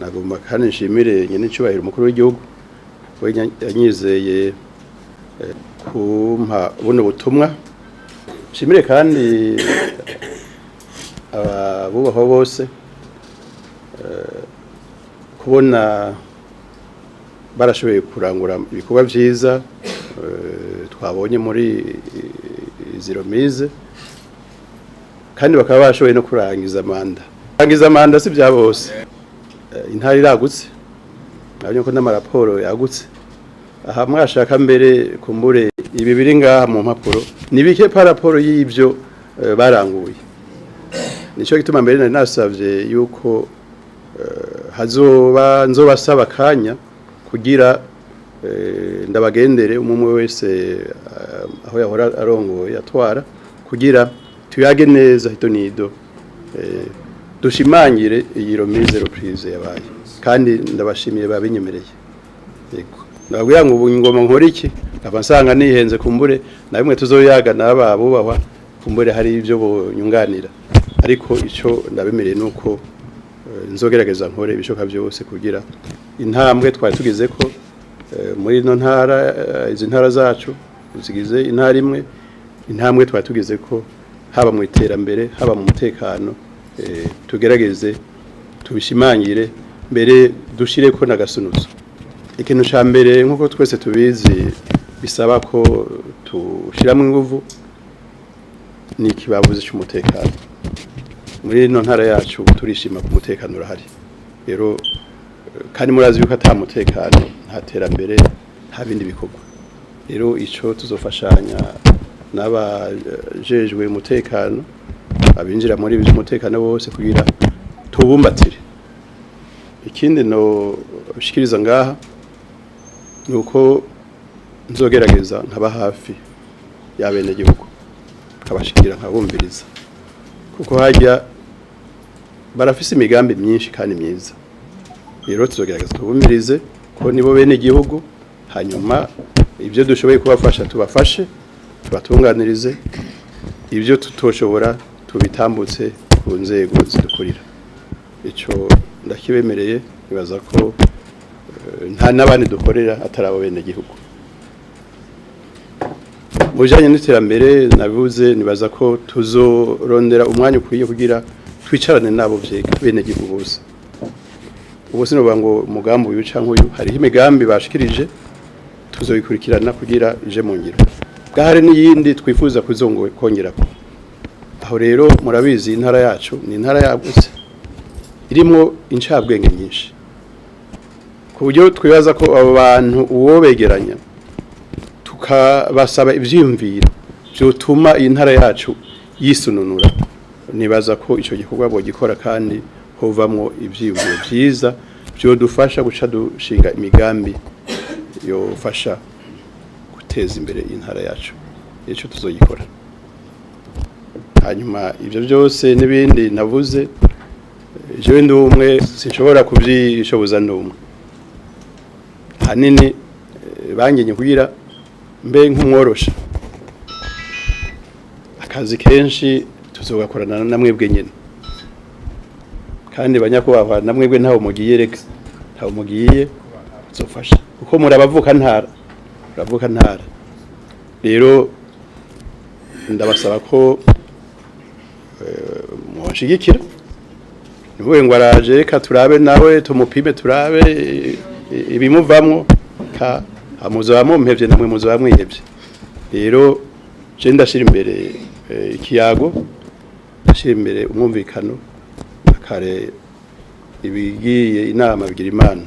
nagomba kandi nshimire nyene icubahiro umukuru w'igihugu we yanyizeye kumpa buno butumwa. Nshimire kandi abubahwa bose kubona barashoboye kurangura ibikorwa vyiza twabonye muri Ziromize kandi bakaba bashoboye no kurangiza manda si bya bose. Intara iragutse nabonye ko n'amaraporo yagutse aha mwashaka mbere kumbure ibi biri ngaha mu mpapuro nibike paraporo y'ivyo baranguye. Nico gituma mbere nari nasavye yuko nzobasaba kanya kugira ndabagendere umwe wese aho yahora arongoye atwara kugira tuyage neza hito nido dushimangire iyi Romize reprise yabaye kandi ndabashimiye babinyemereye. Yego nabwiye ngo ubu ingoma nkora iki abasanga nihenze kumbure na bimwe tuzoyaga n'ababubahwa kumbure hari ivyo bonyunganira ariko ico ndabemereye nuko nzogerageza nkore ibishoka byose kugira intambwe twari tugize ko muri no ntara izi ntara zacu zigize intara imwe intambwe twari tugize ko haba mu iterambere haba mu mutekano tugerageze tubishimangire mbere dushire ko nagasunuzo. Ikintu ca mbere nkuko twese tubizi bisaba ko tushiramo inguvu ni kibavuze cy'umutekano. Muri no ntara yacu turishima ku mutekano urahari rero kandi murazi yuko ata mutekano nta terambere nta bindi bikorwa. Rero ico tuzofashanya n'abajejwe umutekano abinjira muri ibi by'umutekano bose kugira tubumbatire. Ikindi no bishikiriza ngaha nuko nzogerageza nkaba hafi y'abene gihugu kabashikira nkabumviriza kuko hajya barafise imigambi myinshi kandi myiza. Rero tuzogerageza tubumvirize ko nibo bene gihugu hanyuma ibyo dushoboye kubafasha tubafashe tubatunganirize ibyo tutoshobora tubitambutse ku nzego zidukurira. Ico ndakibemereye nibaza ko nta nabandi dukorera atarabo bene gihugu. Mujanye n'iterambere nabivuze nibaza ko tuzorondera umwanya ukwiye kugira twicarane nabo vyega bene gihugu bose. Ubu sinovuga ngo umugambi uyu canke uyu hariho imigambi bashikirije tuzoyikurikirana kugira ije mu ngiro. Gahari n'iyindi twifuza kuzongerako. Aho rero murabizi intara yacu ni intara yagutse irimo incabwenge nyinshi ku buryo twibaza ko abo bantu uwo begeranya tukabasaba ivyiyumviro byotuma iyi ntara yacu yisununura. Nibaza ko ico gikorwa bo gikora kandi hovamwo ivyiyumviro byiza byodufasha guca dushinga imigambi yofasha guteza imbere intara yacu. Ico tuzoyikora hanyuma ivyo byose n'ibindi navuze jewe ndumwe sinshobora kuvyishoboza ndumwe hanini bangenye kugira mbe nk'umworosha akazi kenshi tuzogakorana na mwebwe nyene kandi banyakubahwa na mwebwe ntaho mugiye rega ntaho mugiye zofasha kuko murabavuka ntara. Rero ndabasaba ko mwashigikira niwe ngo araje reka turabe nawe tumupime turabe ibimuvamwo ka amuzo mumpevye namwe muzo bamwihevye. Rero je ndashira imbere ikiyago ndashira imbere umwumvikano akare ibigiye inama bigira imana.